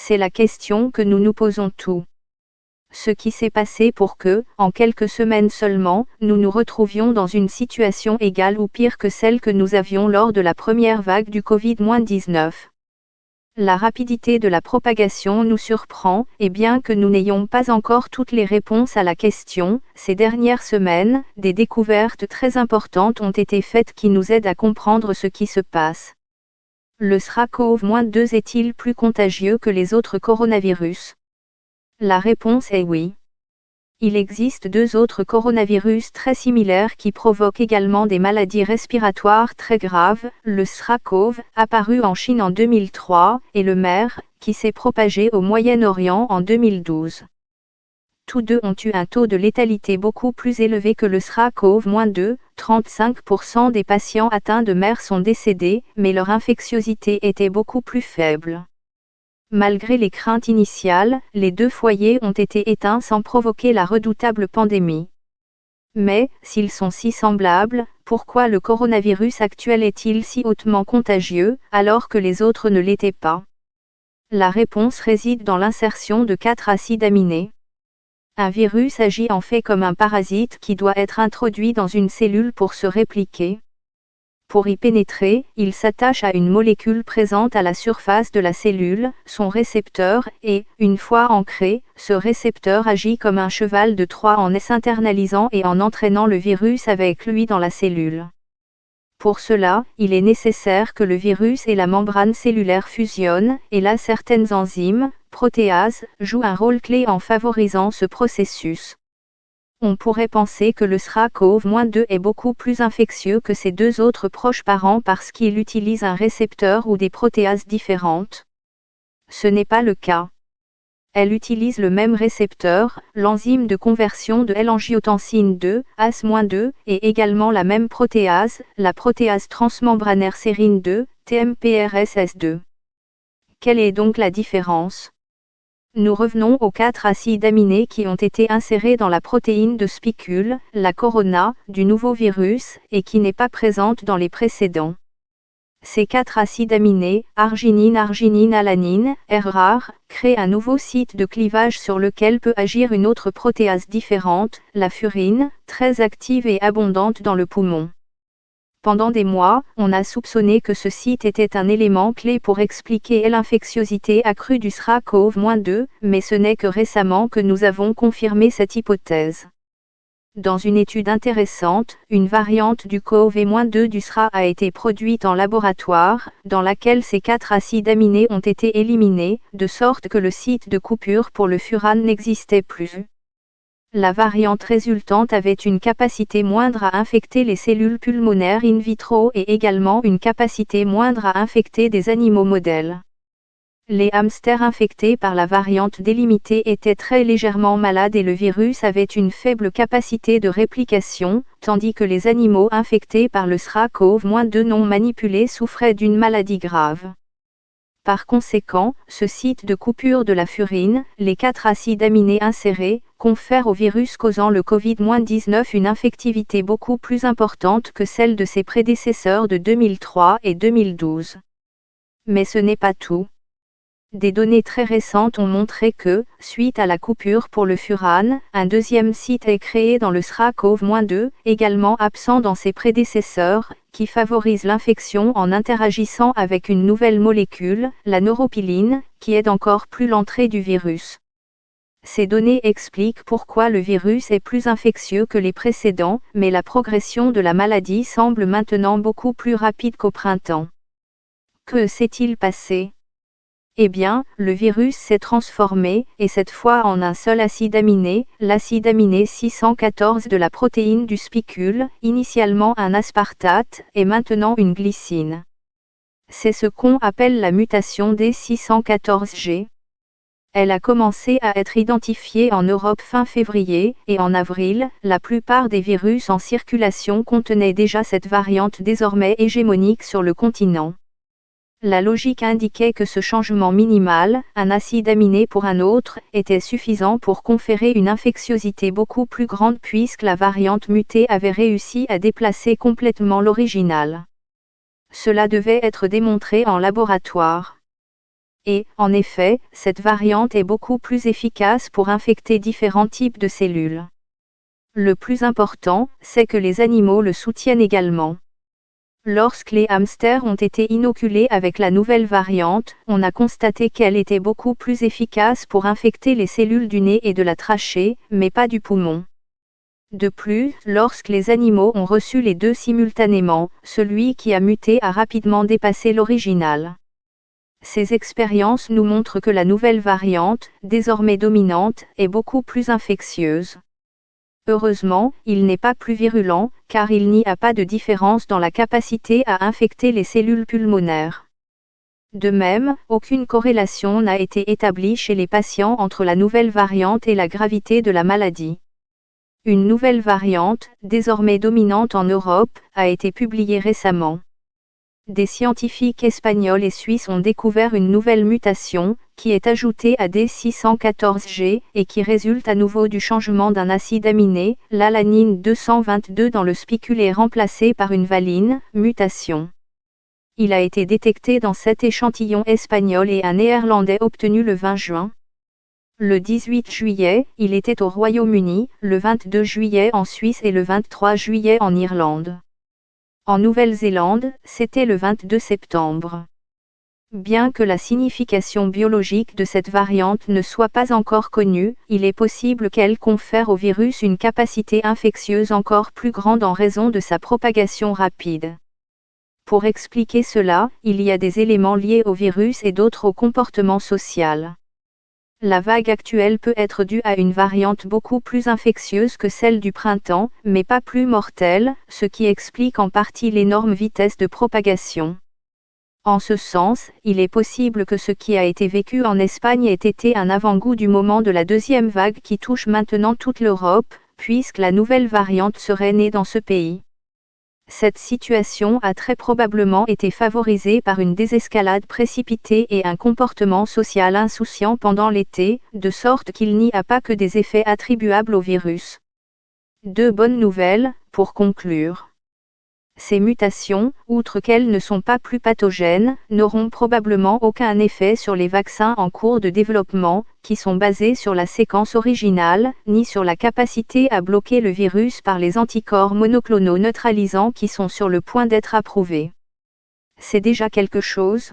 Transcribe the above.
C'est la question que nous nous posons tous. Ce qui s'est passé pour que, en quelques semaines seulement, nous nous retrouvions dans une situation égale ou pire que celle que nous avions lors de la première vague du Covid-19. La rapidité de la propagation nous surprend, et bien que nous n'ayons pas encore toutes les réponses à la question, ces dernières semaines, des découvertes très importantes ont été faites qui nous aident à comprendre ce qui se passe. Le SRAS-CoV-2 est-il plus contagieux que les autres coronavirus ? La réponse est oui. Il existe 2 autres coronavirus très similaires qui provoquent également des maladies respiratoires très graves, le SRAS-CoV, apparu en Chine en 2003, et le MERS, qui s'est propagé au Moyen-Orient en 2012. Tous 2 ont eu un taux de létalité beaucoup plus élevé que le SRAS-CoV-2, 35% des patients atteints de MERS sont décédés, mais leur infectiosité était beaucoup plus faible. Malgré les craintes initiales, les 2 foyers ont été éteints sans provoquer la redoutable pandémie. Mais, s'ils sont si semblables, pourquoi le coronavirus actuel est-il si hautement contagieux, alors que les autres ne l'étaient pas ? La réponse réside dans l'insertion de 4 acides aminés. Un virus agit en fait comme un parasite qui doit être introduit dans une cellule pour se répliquer. Pour y pénétrer, il s'attache à une molécule présente à la surface de la cellule, son récepteur, et, une fois ancré, ce récepteur agit comme un cheval de Troie en s'internalisant et en entraînant le virus avec lui dans la cellule. Pour cela, il est nécessaire que le virus et la membrane cellulaire fusionnent, et là certaines enzymes, protéases, jouent un rôle clé en favorisant ce processus. On pourrait penser que le SRAS-CoV-2 est beaucoup plus infectieux que ses 2 autres proches parents parce qu'il utilise un récepteur ou des protéases différentes. Ce n'est pas le cas. Elle utilise le même récepteur, l'enzyme de conversion de L-angiotensine 2, AS-2, et également la même protéase, la protéase transmembranaire sérine 2, TMPRSS2. Quelle est donc la différence ? Nous revenons aux 4 acides aminés qui ont été insérés dans la protéine de spicule, la corona, du nouveau virus, et qui n'est pas présente dans les précédents. Ces 4 acides aminés, arginine, alanine, R rare, créent un nouveau site de clivage sur lequel peut agir une autre protéase différente, la furine, très active et abondante dans le poumon. Pendant des mois, on a soupçonné que ce site était un élément clé pour expliquer l'infectiosité accrue du SRAS-CoV-2, mais ce n'est que récemment que nous avons confirmé cette hypothèse. Dans une étude intéressante, une variante du CoV-2 du SRAS a été produite en laboratoire, dans laquelle ces 4 acides aminés ont été éliminés, de sorte que le site de coupure pour le furan n'existait plus. La variante résultante avait une capacité moindre à infecter les cellules pulmonaires in vitro et également une capacité moindre à infecter des animaux modèles. Les hamsters infectés par la variante délimitée étaient très légèrement malades et le virus avait une faible capacité de réplication, tandis que les animaux infectés par le SRAS-CoV-2 non manipulés souffraient d'une maladie grave. Par conséquent, ce site de coupure de la furine, les 4 acides aminés insérés, confère au virus causant le Covid-19 une infectivité beaucoup plus importante que celle de ses prédécesseurs de 2003 et 2012. Mais ce n'est pas tout. Des données très récentes ont montré que, suite à la coupure pour le furan, un deuxième site est créé dans le SRAS-CoV-2, également absent dans ses prédécesseurs, qui favorise l'infection en interagissant avec une nouvelle molécule, la neuropiline, qui aide encore plus l'entrée du virus. Ces données expliquent pourquoi le virus est plus infectieux que les précédents, mais la progression de la maladie semble maintenant beaucoup plus rapide qu'au printemps. Que s'est-il passé ? Eh bien, le virus s'est transformé, et cette fois en un seul acide aminé, l'acide aminé 614 de la protéine du spicule, initialement un aspartate, et maintenant une glycine. C'est ce qu'on appelle la mutation D614G. Elle a commencé à être identifiée en Europe fin février, et en avril, la plupart des virus en circulation contenaient déjà cette variante désormais hégémonique sur le continent. La logique indiquait que ce changement minimal, un acide aminé pour un autre, était suffisant pour conférer une infectiosité beaucoup plus grande puisque la variante mutée avait réussi à déplacer complètement l'original. Cela devait être démontré en laboratoire. Et, en effet, cette variante est beaucoup plus efficace pour infecter différents types de cellules. Le plus important, c'est que les animaux le soutiennent également. Lorsque les hamsters ont été inoculés avec la nouvelle variante, on a constaté qu'elle était beaucoup plus efficace pour infecter les cellules du nez et de la trachée, mais pas du poumon. De plus, lorsque les animaux ont reçu les deux simultanément, celui qui a muté a rapidement dépassé l'original. Ces expériences nous montrent que la nouvelle variante, désormais dominante, est beaucoup plus infectieuse. Heureusement, il n'est pas plus virulent, car il n'y a pas de différence dans la capacité à infecter les cellules pulmonaires. De même, aucune corrélation n'a été établie chez les patients entre la nouvelle variante et la gravité de la maladie. Une nouvelle variante, désormais dominante en Europe, a été publiée récemment. Des scientifiques espagnols et suisses ont découvert une nouvelle mutation, qui est ajoutée à D614G, et qui résulte à nouveau du changement d'un acide aminé, l'alanine 222 dans le spicule remplacé par une valine, mutation. Il a été détecté dans 7 échantillons espagnols et un néerlandais obtenu le 20 juin. Le 18 juillet, il était au Royaume-Uni, le 22 juillet en Suisse et le 23 juillet en Irlande. En Nouvelle-Zélande, c'était le 22 septembre. Bien que la signification biologique de cette variante ne soit pas encore connue, il est possible qu'elle confère au virus une capacité infectieuse encore plus grande en raison de sa propagation rapide. Pour expliquer cela, il y a des éléments liés au virus et d'autres au comportement social. La vague actuelle peut être due à une variante beaucoup plus infectieuse que celle du printemps, mais pas plus mortelle, ce qui explique en partie l'énorme vitesse de propagation. En ce sens, il est possible que ce qui a été vécu en Espagne ait été un avant-goût du moment de la deuxième vague qui touche maintenant toute l'Europe, puisque la nouvelle variante serait née dans ce pays. Cette situation a très probablement été favorisée par une désescalade précipitée et un comportement social insouciant pendant l'été, de sorte qu'il n'y a pas que des effets attribuables au virus. Deux bonnes nouvelles, pour conclure. Ces mutations, outre qu'elles ne sont pas plus pathogènes, n'auront probablement aucun effet sur les vaccins en cours de développement, qui sont basés sur la séquence originale, ni sur la capacité à bloquer le virus par les anticorps monoclonaux neutralisants qui sont sur le point d'être approuvés. C'est déjà quelque chose.